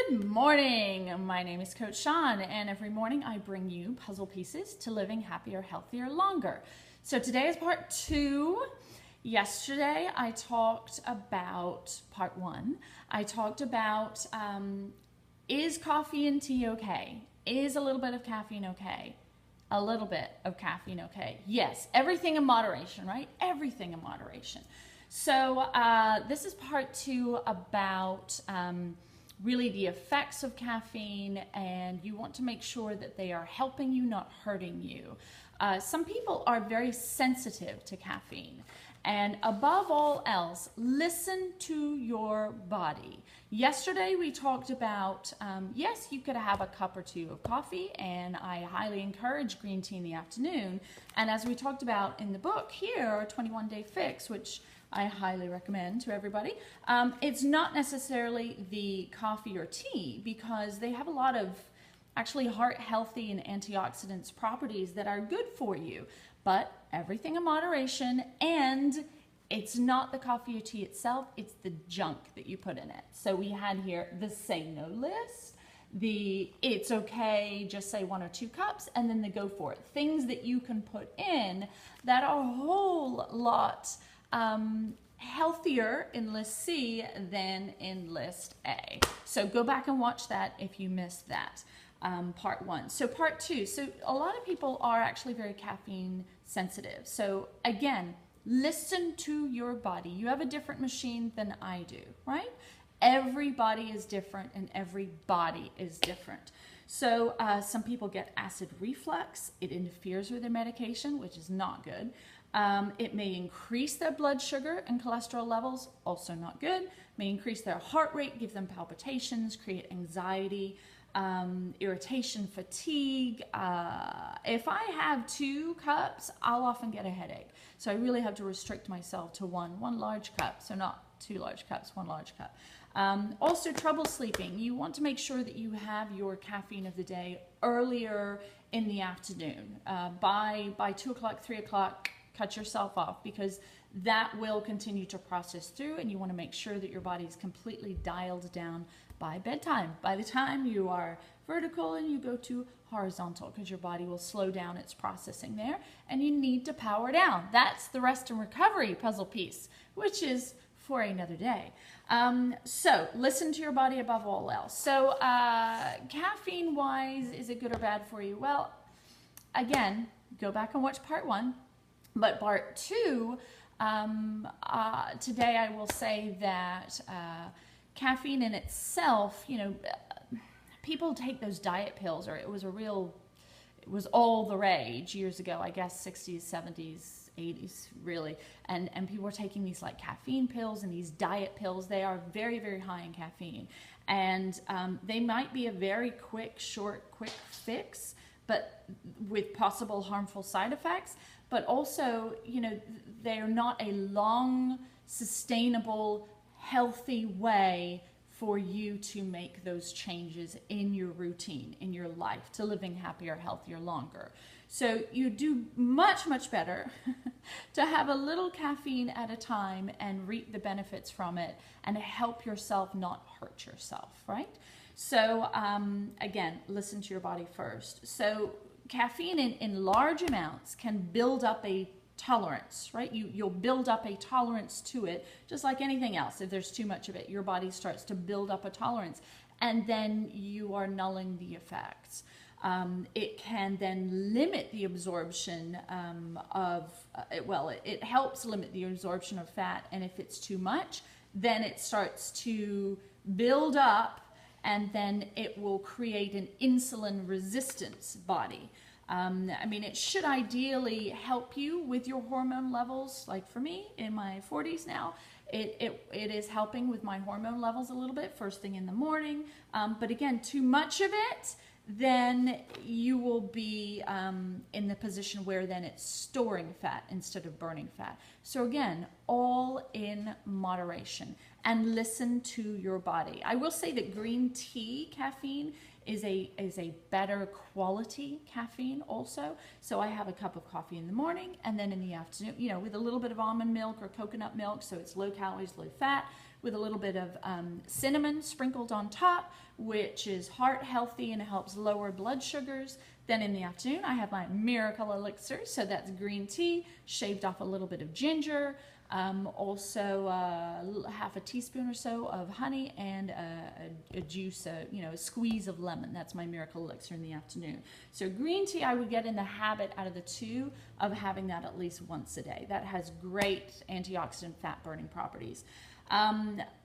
Good morning. My name is Coach Shawn, and every morning I bring you puzzle pieces to living happier, healthier, longer. So today is part 2. Yesterday I talked about part 1. I talked about is coffee and tea okay? Is a little bit of caffeine okay? A little bit of caffeine okay? Yes, everything in moderation, right? Everything in moderation. So this is part 2 about really the effects of caffeine, and you want to make sure that they are helping you, not hurting you. Some people are very sensitive to caffeine, and above all else, listen to your body. Yesterday we talked about, yes, you could have a cup or 2 of coffee, and I highly encourage green tea in the afternoon. And as we talked about in the book here, 21-Day Fix, which I highly recommend to everybody. It's not necessarily the coffee or tea, because they have a lot of actually heart healthy and antioxidants properties that are good for you, but everything in moderation. And it's not the coffee or tea itself, it's the junk that you put in it. So we had here the say no list, the it's okay, just say 1 or 2 cups, and then the go for it. Things that you can put in that are a whole lot healthier in list C than in list A. So go back and watch that if you missed that, part 1. So part 2, so a lot of people are actually very caffeine sensitive. So again, listen to your body. You have a different machine than I do, right? Everybody is different and every body is different. So some people get acid reflux. It interferes with their medication, which is not good. It may increase their blood sugar and cholesterol levels, also not good. May increase their heart rate, give them palpitations, create anxiety, irritation, fatigue. If I have 2 cups, I'll often get a headache. So I really have to restrict myself to one large cup. So not 2 large cups, 1 large cup. Also trouble sleeping. You want to make sure that you have your caffeine of the day earlier in the afternoon. By 2 o'clock, 3 o'clock, cut yourself off, because that will continue to process through, and you want to make sure that your body is completely dialed down by bedtime. By the time you are vertical and you go to horizontal, because your body will slow down its processing there, and you need to power down. That's the rest and recovery puzzle piece, which is for another day. So listen to your body above all else. So caffeine wise, is it good or bad for you? Well, again, go back and watch part 1. But part 2, today I will say that caffeine in itself, you know, people take those diet pills, or it was all the rage years ago, I guess 60s, 70s, 80s, really. And people were taking these like caffeine pills and these diet pills. They are very, very high in caffeine. And they might be a very quick fix, but with possible harmful side effects. But also, you know, they're not a long, sustainable, healthy way for you to make those changes in your routine, in your life, to living happier, healthier, longer. So you do much, much better to have a little caffeine at a time and reap the benefits from it and help yourself, not hurt yourself, right? So again, listen to your body first. So caffeine in large amounts can build up a tolerance, right? You'll build up a tolerance to it, just like anything else. If there's too much of it, your body starts to build up a tolerance, and then you are nulling the effects. It can then limit the absorption it helps limit the absorption of fat, and if it's too much, then it starts to build up, and then it will create an insulin resistance body. I mean, it should ideally help you with your hormone levels. Like for me, in my 40s now, it is helping with my hormone levels a little bit first thing in the morning. But again, too much of it, then you will be in the position where then it's storing fat instead of burning fat. So again, all in moderation, and listen to your body. I will say that green tea caffeine is a better quality caffeine also. So I have a cup of coffee in the morning, and then in the afternoon, you know, with a little bit of almond milk or coconut milk, so it's low calories, low fat, with a little bit of cinnamon sprinkled on top, which is heart healthy and it helps lower blood sugars. Then in the afternoon, I have my miracle elixir. So that's green tea, shaved off a little bit of ginger, also half a teaspoon or so of honey, and a juice, a squeeze of lemon. That's my miracle elixir in the afternoon. So green tea, I would get in the habit out of the two of having that at least once a day. That has great antioxidant fat burning properties.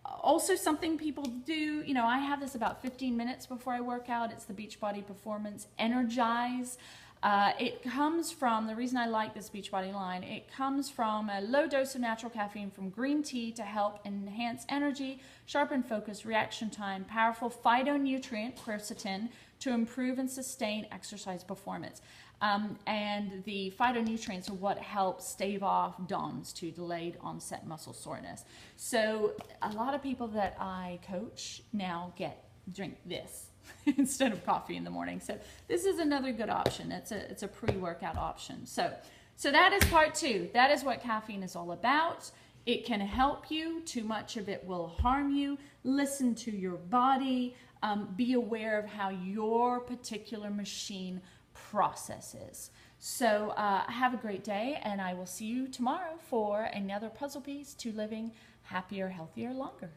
Also something people do, I have this about 15 minutes before I work out. It's the Beachbody Performance Energize. It comes from, the reason I like this Beachbody line, it comes from a low dose of natural caffeine from green tea to help enhance energy, sharpen focus, reaction time, powerful phytonutrient, quercetin, to improve and sustain exercise performance. And the phytonutrients are what help stave off DOMS, to delayed onset muscle soreness. So a lot of people that I coach now drink this instead of coffee in the morning. So this is another good option. It's a pre-workout option. So that is part 2. That is what caffeine is all about. It can help you. Too much of it will harm you. Listen to your body. Be aware of how your particular machine processes. So have a great day, and I will see you tomorrow for another puzzle piece to living happier, healthier, longer.